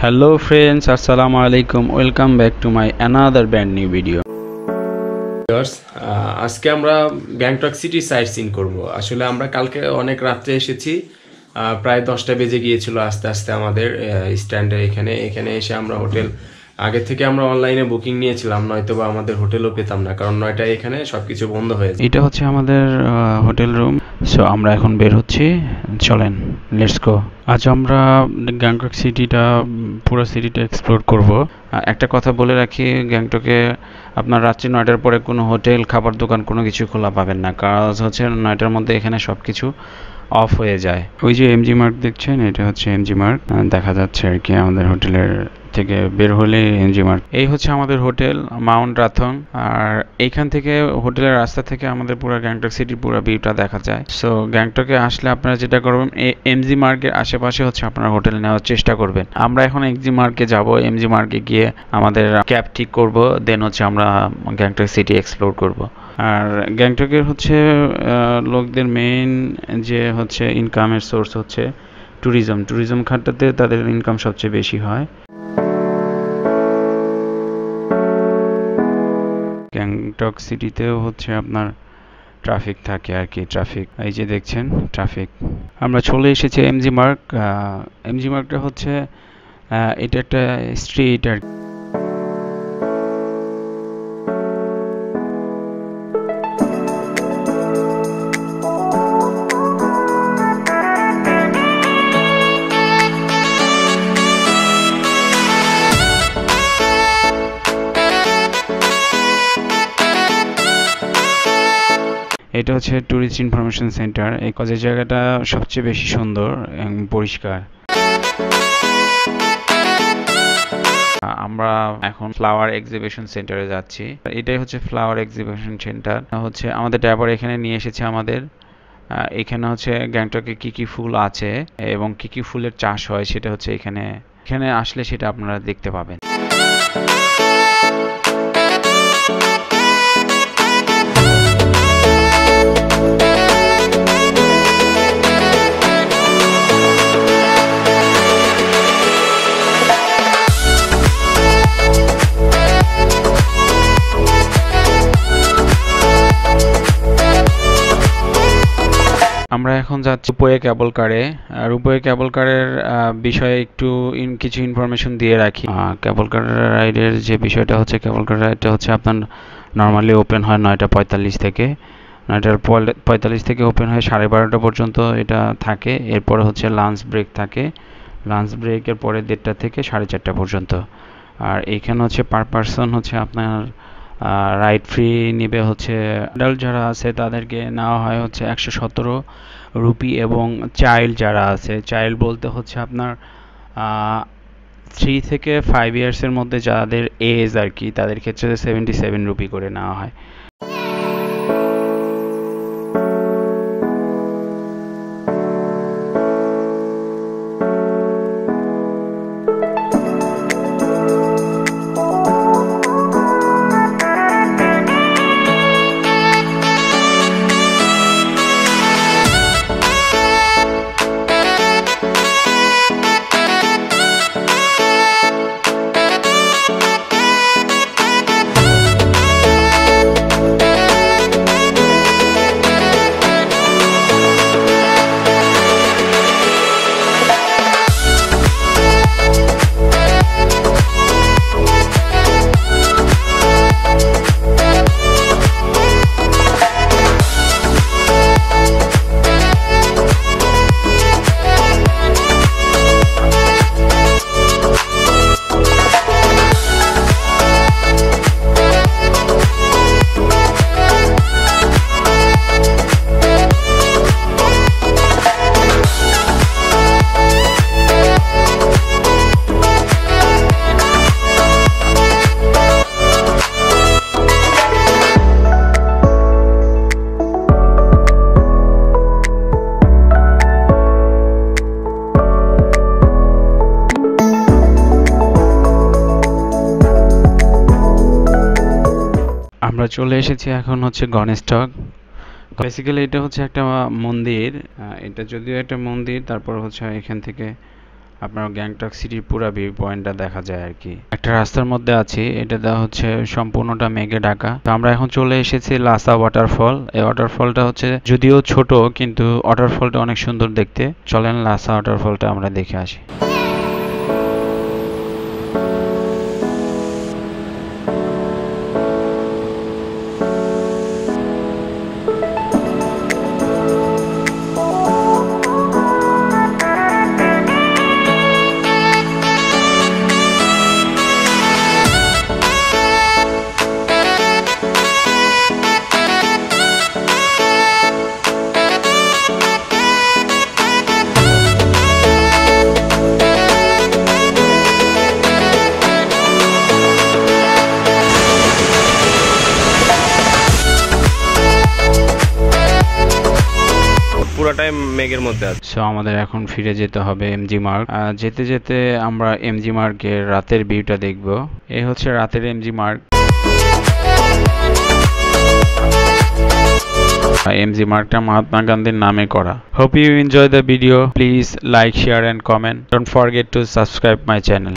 Hello friends, Assalamuyalikum. Welcome back to my another brand new video. আজকে আমরা Gangtok city site seeing করব। আসলে আমরা কালকে অনেক রাতে এসেছি, প্রায় 10টা বেজে গিয়েছিল আস্তে আস্তে আমাদের স্ট্যান্ডে এখানে এসে আমরা হোটেল আগে থেকে আমরা অনলাইনে বুকিং নিয়েছিলাম, নয়তো বা আমাদের হোটেলও পেতাম না, কারণ 9টায় এখানে সবকিছু বন্ধ হয়ে যায়। এটা হচ্ছে আমাদের হোটেল রুম। সো আমরা এখন বের হচ্ছি, চলেন লেটস গো। আজ আমরা গ্যাংটক সিটিটা পুরো সিটিটা এক্সপ্লোর করব। একটা কথা বলে রাখি, গ্যাংটকে আপনার রাত্রি 9টার পরে কোনো হোটেল, খাবার দোকান কোনো কিছু খোলা পাবেন না, কারণ হচ্ছে 9টার মধ্যে এখানে সব কিছু অফ হয়ে যায়। ওই যে এমজি মার্গ দেখছেন, এটা হচ্ছে এমজি মার্গ, দেখা যাচ্ছে আর কি আমাদের হোটেলের থেকে বের হলে এমজি মার্গ। এই হচ্ছে আমাদের হোটেল মাউন্ট রাথং, আর এইখান থেকে হোটেলের রাস্তা থেকে আমাদের পুরো গ্যাংটক সিটির পুরো ভিউটা দেখা যায়। সো গ্যাংটকে আসলে আপনারা যেটা করবেন, এমজি মার্গের আশেপাশে হচ্ছে আপনারা হোটেল নেওয়ার চেষ্টা করবেন। আমরা এখন এমজি মার্গে যাব, এমজি মার্গে গিয়ে আমাদের ক্যাব ঠিক করব, দেন হচ্ছে আমরা গ্যাংটক সিটি এক্সপ্লোর করব। আর গ্যাংটকের হচ্ছে লোকদের মেইন যে হচ্ছে ইনকামের সোর্স হচ্ছে ট্যুরিজম খাতটাতে তাদের ইনকাম সবচেয়ে বেশি হয়। গ্যাংটক সিটিতেও হচ্ছে আপনার ট্রাফিক থাকে আর কি, ট্রাফিক এই যে দেখছেন ট্রাফিক। আমরা চলে এসেছি এমজি মার্গ। এমজি মার্গটা হচ্ছে এটা একটা স্ট্রিট আর এটা হচ্ছে ট্যুরিস্ট ইনফরমেশন সেন্টার। এই কাজের জায়গাটা সবচেয়ে বেশি সুন্দর এবং পরিষ্কার। আমরা এখন ফ্লাওয়ার এক্সিবিশন সেন্টারে যাচ্ছি। এটাই হচ্ছে ফ্লাওয়ার এক্সিবিশন সেন্টার। হচ্ছে আমাদের ড্রাইভার এখানে নিয়ে এসেছে আমাদের। এখানে হচ্ছে গ্যাংটকে কি কি ফুল আছে এবং কি কি ফুলের চাষ হয় সেটা হচ্ছে এখানে আসলে সেটা আপনারা দেখতে পাবেন। আমরা এখন যাচ্ছি রূপওয়ে কেবল কারে। রূপওয়ে কেবল কারের বিষয়ে একটু কিছু ইনফরমেশন দিয়ে রাখি। কেবল কার রাইডের যে বিষয়টা হচ্ছে, কেবল কার রাইডটা হচ্ছে আপনার নর্মালি ওপেন হয় 9:45 থেকে। 9:45 থেকে ওপেন হয় 12:30 পর্যন্ত এটা থাকে। এরপরে হচ্ছে লাঞ্চ ব্রেক থাকে, লাঞ্চ ব্রেকের পরে 1:30 থেকে 4:30 পর্যন্ত। আর এইখানে হচ্ছে পার পারসন হচ্ছে আপনার রাইড ফ্রি নিবে হচ্ছে অ্যাডাল্ট যারা আছে তাদেরকে নেওয়া হয় হচ্ছে 117 রুপি, এবং চাইল্ড যারা আছে, চাইল্ড বলতে হচ্ছে আপনার 3 থেকে 5 ইয়ার্সের মধ্যে যাদের এজ আর কি, তাদের ক্ষেত্রে 77 রুপি করে নেওয়া হয়। আমরা চলে এসেছি এখন হচ্ছে গণেশটক। বেসিক্যালি এটা হচ্ছে একটা মন্দির, এটা যদিও একটা মন্দির, তারপর হচ্ছে এখান থেকে আপনার গ্যাংটক সিটির পুরো ভিউ পয়েন্টটা দেখা যায় আর কি। একটা রাস্তার মধ্যে আছি, এটা হচ্ছে সম্পূর্ণটা মেঘে ঢাকা। তো আমরা এখন চলে এসেছি লাসা ওয়াটারফল। এই ওয়াটারফলটা হচ্ছে যদিও ছোট, কিন্তু ওয়াটারফলটা অনেক সুন্দর দেখতে। চলেন লাসা ওয়াটারফলটা আমরা দেখে আসি। পুরোটাই মেঘের মধ্যে আছে। সো আমাদের এখন ফিরে যেতে হবে এমজি মার্গ। যেতে যেতে আমরা এমজি মার্গের রাতের ভিউটা দেখব। এই হচ্ছে রাতের এমজি মার্গ। এমজি মার্গটা মহাত্মা গান্ধীর নামে করা। Hope you enjoy the video. Please like, share and comment. Don't forget to subscribe my channel.